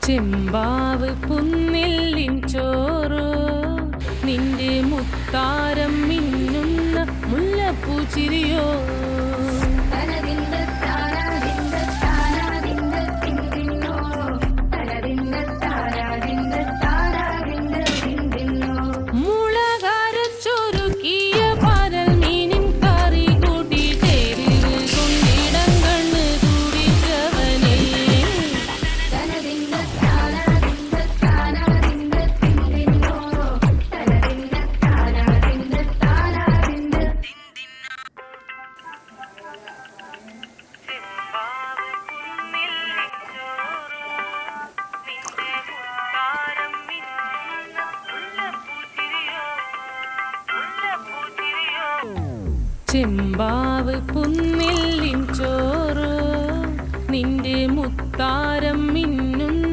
ചെമ്പാവ് പുന്നെല്ലിൻ ചോറ് നിന്റെ മുത്താരം മിന്നുന്ന മുല്ലപ്പൂച്ചിരിയോ ചെമ്പാവ് പുന്നെല്ലിൻ ചോറ് നിന്റെ മുത്താരം മിന്നുന്ന